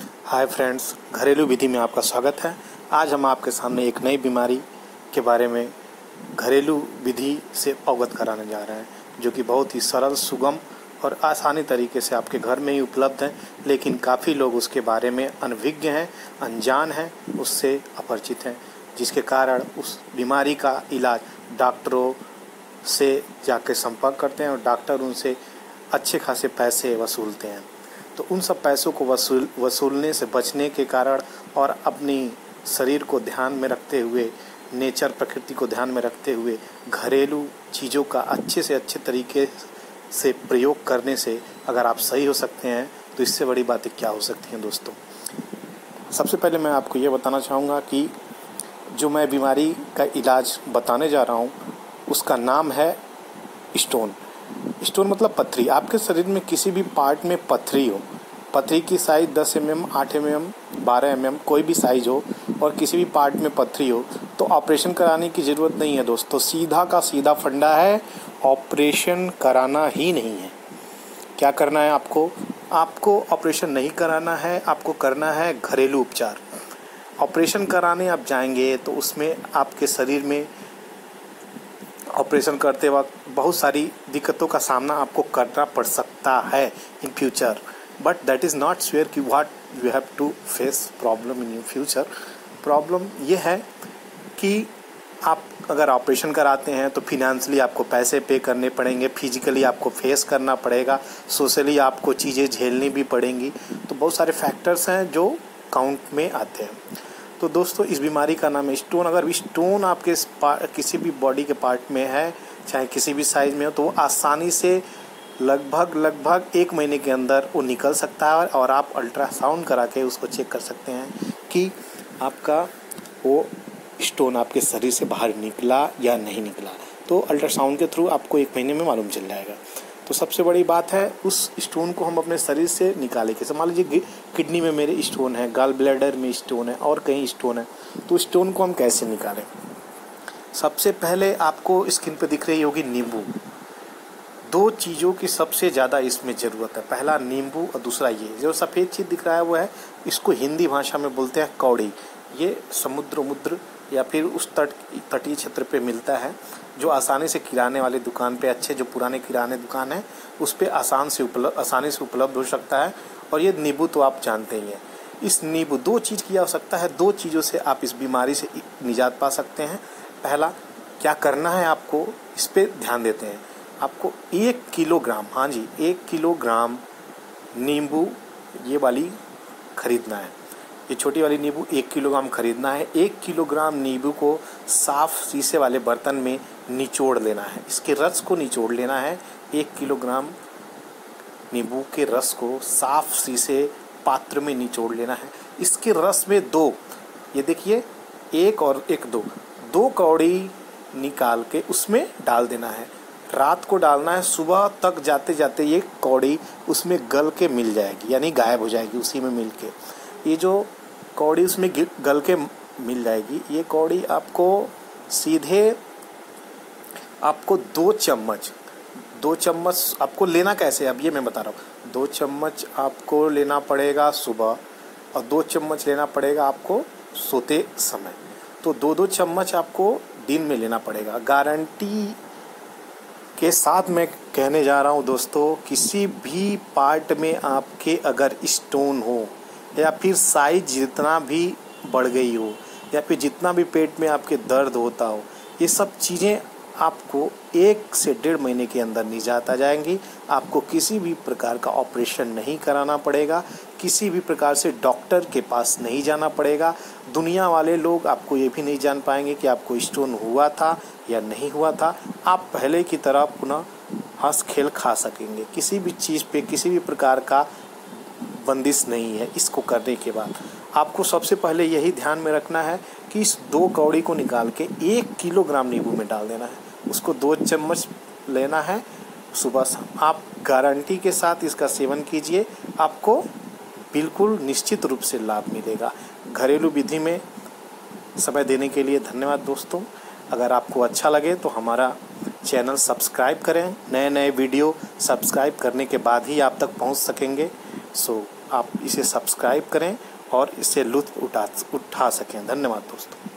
Hi friends, घरेलू विधि में आपका स्वागत है। आज हम आपके सामने एक नई बीमारी के बारे में घरेलू विधि से अवगत कराने जा रहे हैं, जो कि बहुत ही सरल, सुगम और आसानी तरीके से आपके घर में ही उपलब्ध है। लेकिन काफ़ी लोग उसके बारे में अनभिज्ञ हैं, अनजान हैं, उससे अपरिचित हैं, जिसके कारण उस बीमारी का इलाज डॉक्टरों से जाकर संपर्क करते हैं और डॉक्टर उनसे अच्छे खासे पैसे वसूलते हैं। तो उन सब पैसों को वसूलने से बचने के कारण और अपनी शरीर को ध्यान में रखते हुए, नेचर, प्रकृति को ध्यान में रखते हुए घरेलू चीज़ों का अच्छे से अच्छे तरीके से प्रयोग करने से अगर आप सही हो सकते हैं तो इससे बड़ी बातें क्या हो सकती हैं दोस्तों। सबसे पहले मैं आपको ये बताना चाहूँगा कि जो मैं बीमारी का इलाज बताने जा रहा हूँ उसका नाम है स्टोन। स्टोन मतलब पथरी। आपके शरीर में किसी भी पार्ट में पथरी हो, पथरी की साइज़ 10 mm, 8 mm, 12 mm कोई भी साइज़ हो और किसी भी पार्ट में पथरी हो तो ऑपरेशन कराने की ज़रूरत नहीं है दोस्तों। सीधा का सीधा फंडा है, ऑपरेशन कराना ही नहीं है। क्या करना है आपको ऑपरेशन नहीं कराना है, आपको करना है घरेलू उपचार। ऑपरेशन कराने आप जाएंगे तो उसमें आपके शरीर में ऑपरेशन करते वक्त बहुत सारी दिक्कतों का सामना आपको करना पड़ सकता है in future, but that is not sure कि what you have to face problem in your future. Problem ये है कि आप अगर ऑपरेशन कराते हैं तो फिनेंशियली आपको पैसे पे करने पड़ेंगे, फिजिकली आपको फेस करना पड़ेगा, सोशली आपको चीज़ें झेलनी भी पड़ेंगी। तो बहुत सारे फैक्टर्स हैं जो काउंट में आते हैं। तो दोस्तों, इस बीमारी का नाम है स्टोन। अगर स्टोन आपके किसी भी बॉडी के पार्ट में है, चाहे किसी भी साइज़ में हो, तो वो आसानी से लगभग 1 महीने के अंदर वो निकल सकता है और आप अल्ट्रासाउंड करा के उसको चेक कर सकते हैं कि आपका वो स्टोन आपके शरीर से बाहर निकला या नहीं निकला। तो अल्ट्रासाउंड के थ्रू आपको 1 महीने में मालूम चल जाएगा। तो सबसे बड़ी बात है उस स्टोन को हम अपने शरीर से निकालें। कैसे? मान लीजिए किडनी में मेरे स्टोन है, गॉल ब्लैडर में स्टोन है और कहीं स्टोन है, तो स्टोन को हम कैसे निकालें? सबसे पहले आपको स्क्रीन पे दिख रही होगी नींबू। 2 चीज़ों की सबसे ज़्यादा इसमें ज़रूरत है। पहला नींबू और दूसरा ये जो सफ़ेद चीज़ दिख रहा है वो है, इसको हिंदी भाषा में बोलते हैं कौड़ी। ये समुद्र या फिर उस तटीय क्षेत्र पे मिलता है, जो आसानी से किराने वाले दुकान पे, अच्छे जो पुराने किराने दुकान है उस पे आसानी से उपलब्ध हो सकता है। और ये नींबू तो आप जानते ही हैं। इस नींबू 2 चीज़ की आवश्यकता है। 2 चीज़ों से आप इस बीमारी से निजात पा सकते हैं। पहला क्या करना है आपको, इस पे ध्यान देते हैं। आपको 1 किलोग्राम, हाँ जी 1 किलोग्राम नींबू ये वाली खरीदना है। ये छोटी वाली नींबू 1 किलोग्राम खरीदना है। 1 किलोग्राम नींबू को साफ शीशे वाले बर्तन में निचोड़ लेना है। इसके रस को निचोड़ लेना है। 1 किलोग्राम नींबू के रस को साफ शीशे पात्र में निचोड़ लेना है। इसके रस में 2, ये देखिए 1 और 1 2 कौड़ी निकाल के उसमें डाल देना है। रात को डालना है, सुबह तक जाते जाते ये कौड़ी उसमें गल के मिल जाएगी, यानी गायब हो जाएगी उसी में मिल के। ये जो कौड़ी उसमें गल के मिल जाएगी, ये कौड़ी आपको सीधे आपको 2 चम्मच आपको लेना कैसे, अब ये मैं बता रहा हूँ। 2 चम्मच आपको लेना पड़ेगा सुबह और 2 चम्मच लेना पड़ेगा आपको सोते समय। तो 2-2 चम्मच आपको दिन में लेना पड़ेगा। गारंटी के साथ मैं कहने जा रहा हूँ दोस्तों, किसी भी पार्ट में आपके अगर स्टोन हो या फिर साइज जितना भी बढ़ गई हो या फिर जितना भी पेट में आपके दर्द होता हो, ये सब चीज़ें आपको 1 से 1.5 महीने के अंदर निजात आ जाएंगी। आपको किसी भी प्रकार का ऑपरेशन नहीं कराना पड़ेगा, किसी भी प्रकार से डॉक्टर के पास नहीं जाना पड़ेगा। दुनिया वाले लोग आपको ये भी नहीं जान पाएंगे कि आपको स्टोन हुआ था या नहीं हुआ था। आप पहले की तरह पुनः हंस खेल खा सकेंगे। किसी भी चीज़ पे किसी भी प्रकार का बंदिश नहीं है। इसको करने के बाद आपको सबसे पहले यही ध्यान में रखना है कि इस 2 कौड़ी को निकाल के 1 किलोग्राम नींबू में डाल देना है। उसको 2 चम्मच लेना है सुबह शाम। आप गारंटी के साथ इसका सेवन कीजिए, आपको बिल्कुल निश्चित रूप से लाभ मिलेगा। घरेलू विधि में समय देने के लिए धन्यवाद दोस्तों। अगर आपको अच्छा लगे तो हमारा चैनल सब्सक्राइब करें। नए वीडियो सब्सक्राइब करने के बाद ही आप तक पहुंच सकेंगे। सो आप इसे सब्सक्राइब करें और इससे लुत्फ़ उठा सकें। धन्यवाद दोस्तों।